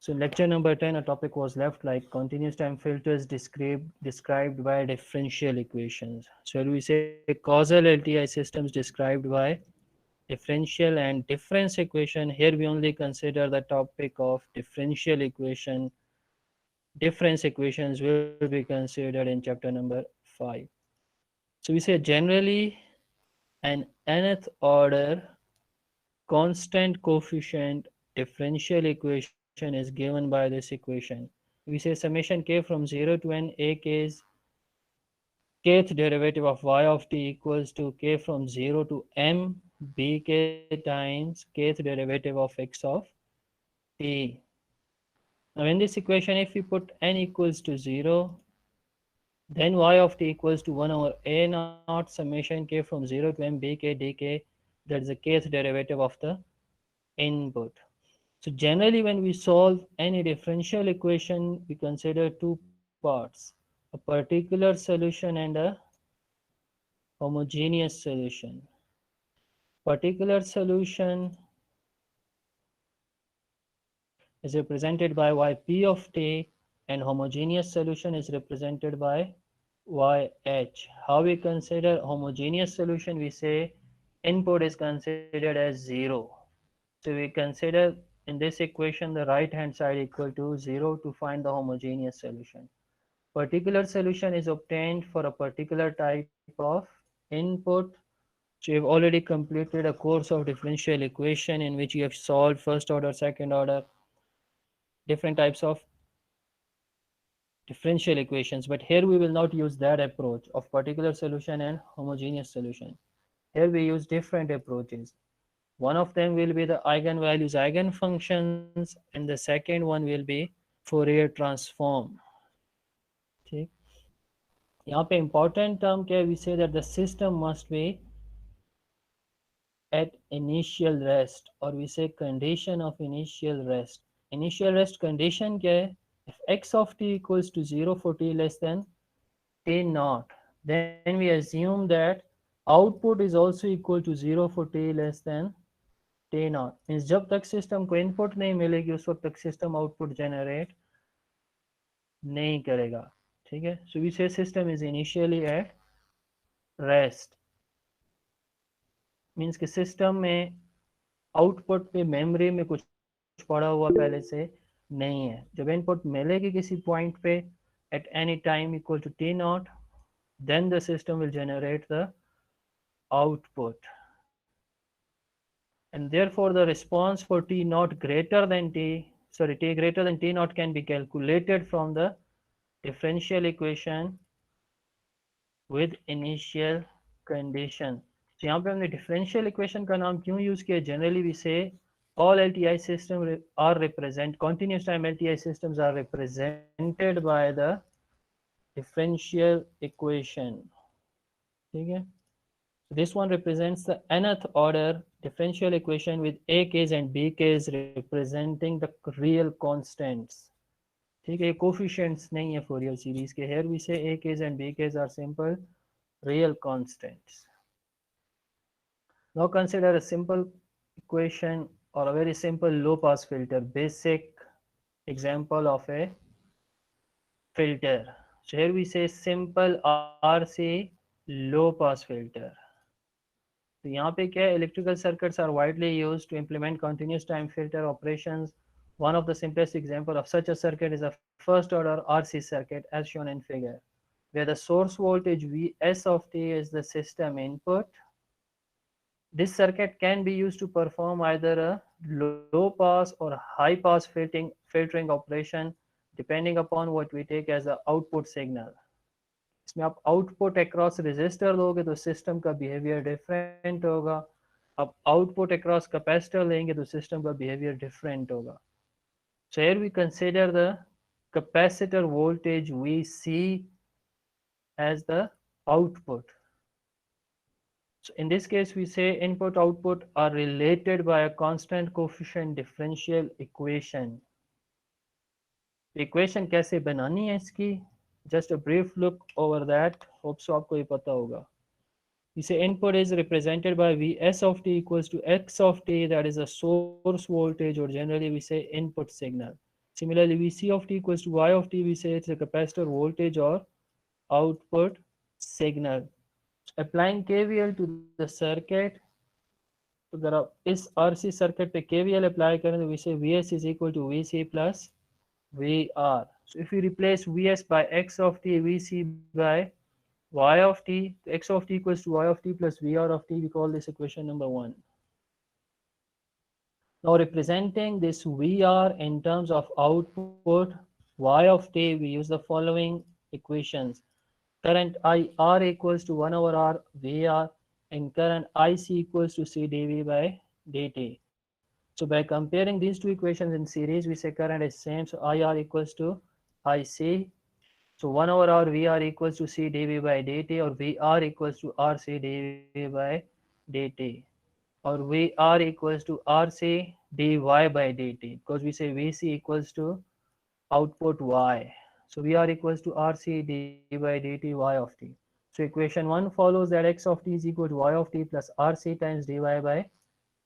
So in lecture number 10, a topic was left like continuous time filters described by differential equations. So we say causal LTI systems described by differential and difference equation. Here we only consider the topic of differential equation. Difference equations will be considered in chapter number 5. So we say generally an nth order constant coefficient differential equation is given by this equation. We say summation k from 0 to n a k is kth derivative of y of t equals to k from 0 to m b k times kth derivative of x of t. Now in this equation, if we put n equals to 0, then y of t equals to 1 over a naught summation k from 0 to m b k dk, that is the kth derivative of the input. So generally when we solve any differential equation, we consider two parts, a particular solution and a homogeneous solution. Particular solution is represented by yp of t and homogeneous solution is represented by yh. How we consider homogeneous solution? We say input is considered as 0. So we consider in this equation the right hand side equal to 0 to find the homogeneous solution. Particular solution is obtained for a particular type of input. So you have already completed a course of differential equation in which you have solved first order, second order, different types of differential equations. But here we will not use that approach of particular solution and homogeneous solution. Here we use different approaches. One of them will be the eigenvalues, eigenfunctions, and the second one will be Fourier transform. ठीक, यहाँ पे important term क्या है? We say that the system must be at initial rest, or we say condition of initial rest. Initial rest condition क्या है? If x of t equals to 0 for t less than t naught, then we assume that output is also equal to 0 for t less than t naught. Means जब तक system को input नहीं मिलेगी उस वक्त तक सिस्टम आउटपुट जनरेट नहीं करेगा. ठीक है. So we say system is initially at rest. Means कि सिस्टम में आउटपुट पे मेमोरी में कुछ पड़ा हुआ पहले से नहीं है. जब इनपुट मिलेगी किसी पॉइंट पे at any time equal to t naught, then the system will generate the output, and therefore the response for t naught greater than t greater than t naught can be calculated from the differential equation with initial condition. So यहाँ पे हमने differential equation का नाम क्यों use किया? Generally we say all LTI systems are represent continuous time LTI systems are represented by the differential equation. ठीक है. This one represents the nth order differential equation with a k's and b k's representing the real constants. ठीक है. Coefficients नहीं है Fourier series के. Here we say a k's and b k's are simple real constants. Now consider a simple equation or a very simple low pass filter, basic example of a filter. So here we say simple RC low pass filter. तो यहाँ पे क्या है? Electrical circuits are widely used to implement continuous time filter operations. One of the simplest example of such a circuit is a first order RC circuit as shown in figure, where the source voltage Vs of t is the system input. This circuit can be used to perform either a low pass or high pass filtering operation depending upon what we take as the output signal. इसमें आप output across resistor दोगे तो system का behaviour different होगा. आप output across capacitor लेंगे तो system का बिहेवियर डिफरेंट होगा. So here we consider the capacitor voltage Vc as the output. So in this case we say input output are related by a constant coefficient differential equation. Equation कैसे बनानी है इसकी? Just a brief look over that. Hope so आपको ये पता होगा. We say input is represented by Vs of t equals to x of t, that is a source voltage, or generally we say input signal. Similarly, Vc of t equals to y of t, we say it's a capacitor voltage or output signal. Applying KVL to the circuit, तो अगर आप इस RC circuit पे KVL apply करें तो we say Vs is equal to Vc plus VR. So if we replace Vs by x of t, Vc by y of t, x of t equals to y of t plus VR of t, we call this equation number 1. Now representing this VR in terms of output y of t, we use the following equations. Current IR equals to 1 over R VR and current IC equals to C dV by dt. So by comparing these two equations in series, we say current is same. So IR equals to IC. So 1 over R VR equals to C dV by dt, or VR equals to RC dV by dt, or VR equals to RC dy by dt, because we say VC equals to output Y. So VR equals to RC d by dt y of t. So equation 1 follows that x of t is equal to y of t plus RC times dy by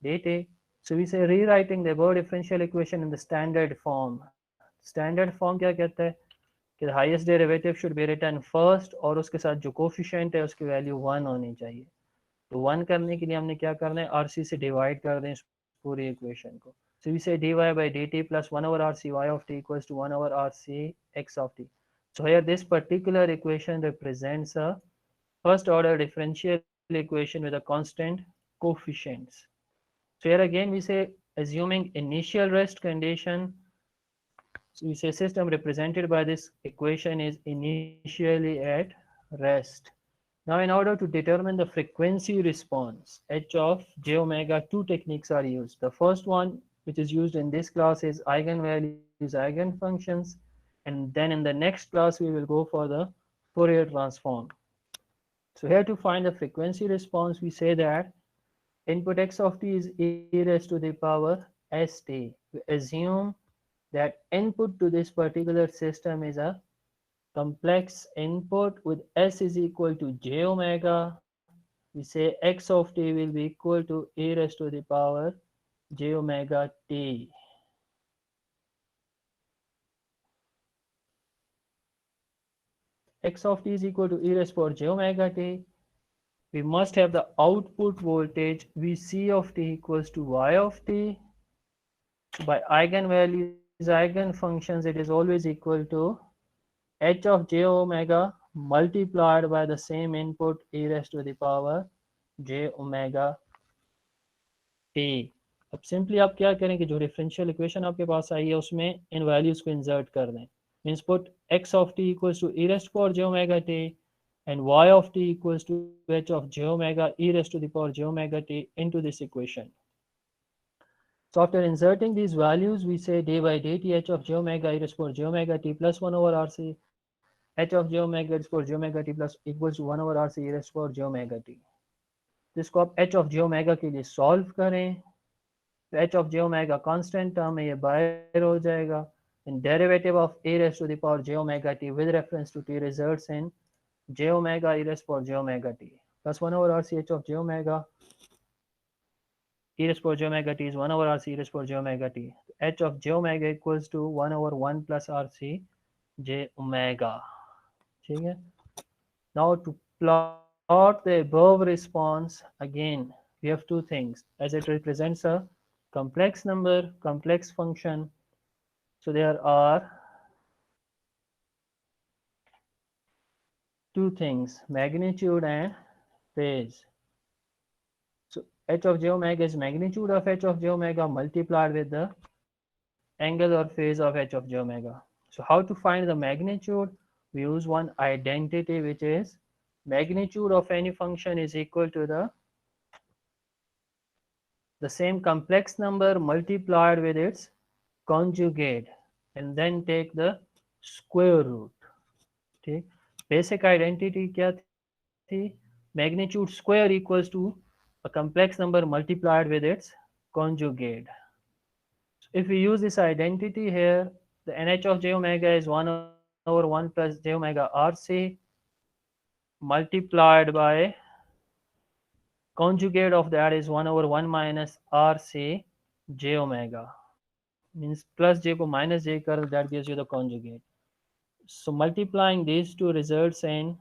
dt. So we say rewriting the above differential equation in the standard form. Standard form क्या कहता है कि the highest derivative should be written first और उसके साथ जो coefficient है उसकी value 1 होनी चाहिए. तो 1 करने के लिए हमने क्या करना है, RC से डिवाइड कर दें इस पूरी इक्वेशन को. So we say dy by dt plus 1 over RC y of t equals to 1 over RC x of t. So here this particular equation represents a first order differential equation with a constant coefficients. So here again we say assuming initial rest condition. So we say system represented by this equation is initially at rest. Now in order to determine the frequency response, H of j omega, two techniques are used. The first one, which is used in this class, is eigenvalues, eigenfunctions, and then in the next class we will go for the Fourier transform. So here to find the frequency response, we say that input x of t is e raised to the power st. We assume that input to this particular system is a complex input with s is equal to j omega. We say x of t will be equal to e raised to the power j omega t. X of t is equal to e raised to j omega t. We must have the output voltage Vc of t equals to y of t. So by eigenvalues, eigenfunctions, it is always equal to h of j omega multiplied by the same input e raised to the power j omega t. अब simply आप क्या करें कि जो differential equation आपके पास आई है उसमें इन values को इंसर्ट कर दें. Means put x of t equals to e raised to power j omega t and y of t equals to h of j omega e raised to the power j omega t into this equation. So after inserting these values, we say d by dt h of j omega e raised to power j omega t plus 1 over rc h of j omega e raised to power j omega t plus equals to 1 over rc e raised to power j omega t. जिसको आप h of j omega के लिए solve करें तो h of j omega constant term है, ये बाहर हो जाएगा. And derivative of e raised to the power j omega t with reference to t results in j omega e raised to power j omega t plus 1 over rc h of j omega e raised to power j omega t is 1 over rc e raised to power j omega t. h of j omega equals to 1 over 1 plus rc j omega. ठीक है. Now to plot the above response, again we have two things, as it represents a complex number, complex function. So there are two things, magnitude and phase. So h of j omega is magnitude of h of j omega multiplied with the angle or phase of h of j omega. So how to find the magnitude? We use one identity, which is magnitude of any function is equal to the same complex number multiplied with its conjugate and then take the square root. ठीक. Basic identity क्या थी? Magnitude square equals to a complex number multiplied with its conjugate. So if we use this identity here, the nh of j omega is 1 over 1 plus j omega rc multiplied by conjugate of that is 1 over 1 minus rc j omega. means plus j को minus j कर, that gives you the conjugate. So multiplying these two results in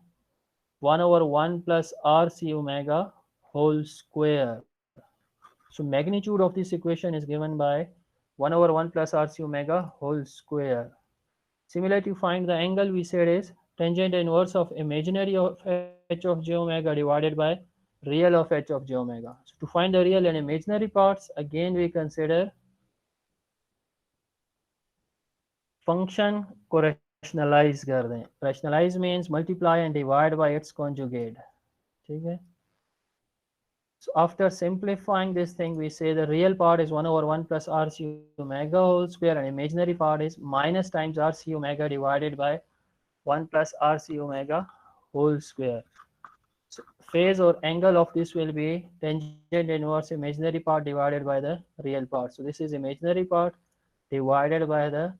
1 over 1 plus RC omega whole square. So magnitude of this equation is given by 1 over 1 plus RC omega whole square. Similarly, to find the angle, we said is tangent inverse of imaginary of h of j omega divided by real of h of j omega. So to find the real and imaginary parts, again we consider function को rationalize कर दें. Rationalize means multiply and divide by its conjugate. ठीक है? So after simplifying this thing, we say the real part is 1 over 1 plus RC omega whole square, and imaginary part is minus times RC omega divided by 1 plus RC omega whole square. So phase or angle of this will be tangent inverse imaginary part divided by the real part. So this is imaginary part divided by the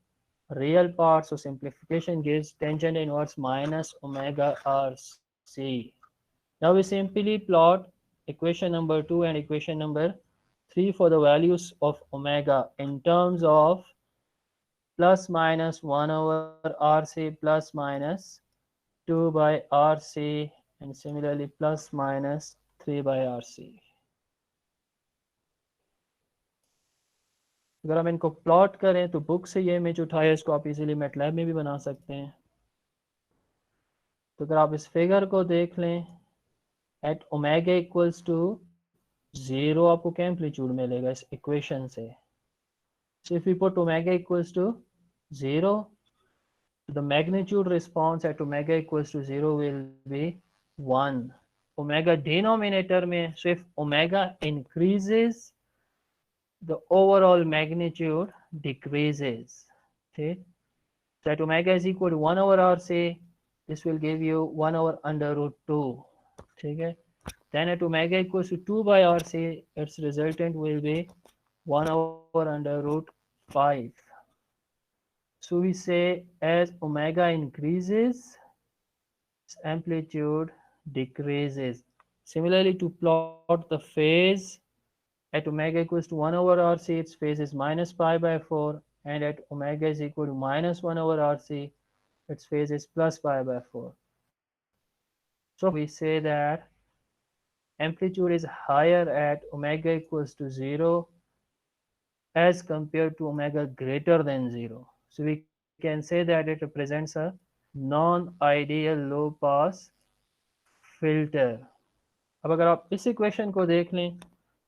real part. So simplification gives tangent inverse minus omega RC. Now we simply plot equation number 2 and equation number 3 for the values of omega in terms of plus minus 1 over RC plus minus 2 by RC and similarly plus minus 3 by RC. अगर हम इनको plot करें तो book से ये image उठाए, इसको आप इजीली मैटलैब में भी बना सकते हैं. तो अगर आप इस फिगर को देख लें, एट ओमेगा इक्वल्स टू 0 आपको क्या एम्पलीट्यूड मिलेगा इस इक्वेशन से. So if we put omega equals to 0, the magnitude response at omega equals to 0 will be 1. Omega denominator में, so if omega increases, the overall magnitude decreases. Okay, so at omega is equal to 1 over RC, this will give you 1 over under root 2. Okay, then at omega equals to 2 by RC, its resultant will be 1 over under root 5. So we say as omega increases, its amplitude decreases. Similarly, to plot the phase at omega equals to 1 over RC, its phase is minus pi by 4, and at omega is equal to minus 1 over RC, its phase is plus pi by 4. So we say that amplitude is higher at omega equals to 0 as compared to omega greater than 0. So we can say that it represents a non-ideal low pass filter. अब अगर आप इस equation को देख लें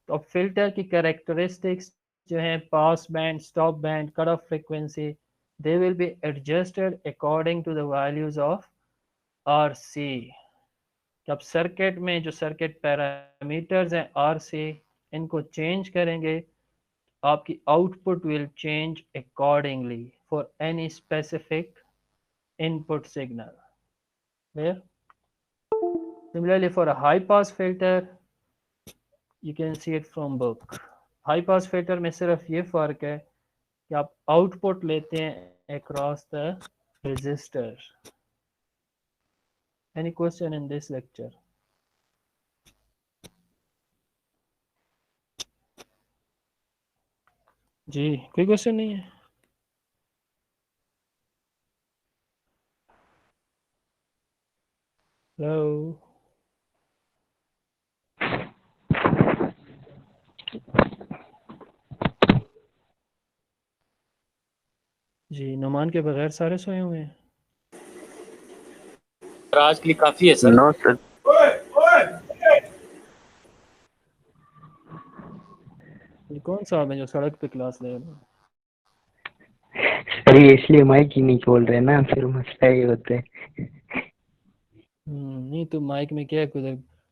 तो अब filter की कैरेक्टरिस्टिक्स जो हैं, pass band, stop band, cut off frequency, they will be adjusted according to the values of RC. अब सर्किट में जो सर्किट पैरामीटर्स हैं RC, इनको चेंज करेंगे, आपकी output will change accordingly for any specific input signal. Where similarly for a high pass filter, you can see it from book. High pass filter में सिर्फ ये फर्क है कि आप आउटपुट लेते हैं across the resistor. Any question in this lecture? जी कोई क्वेश्चन नहीं है? हेलो जी, नुमान के बगैर सारे सोए हुए हैं. आज के लिए काफी है सर. No sir. ये कौन साहब है जो सड़क पे क्लास ले रहे हैं? अरे इसलिए माइक ही नहीं खोल रहे ना, फिर मसला ये होता है. नहीं तो माइक में क्या है, कुछ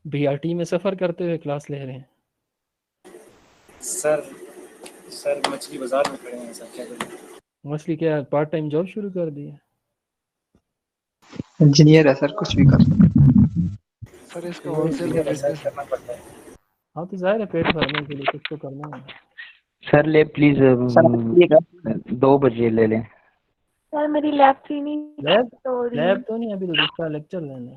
BRT में सफर करते हुए क्लास ले रहे हैं? सर मछली बाजार में खड़े हैं सर, क्या करें? मछली क्या पार्ट टाइम जॉब शुरू कर दी है? इंजीनियर है सर, कुछ भी कर सकते हैं सर. इसका होलसेल का बिजनेस करना पड़ता है. हाँ तो जाहिर है पेट भरने के लिए कुछ तो करना है. सर ले प्लीज सर. 2 बजे ले लें. सर मेरी लैब थी नहीं. लैब तो नहीं, अभी तो दूसरा लेक्चर लेना है.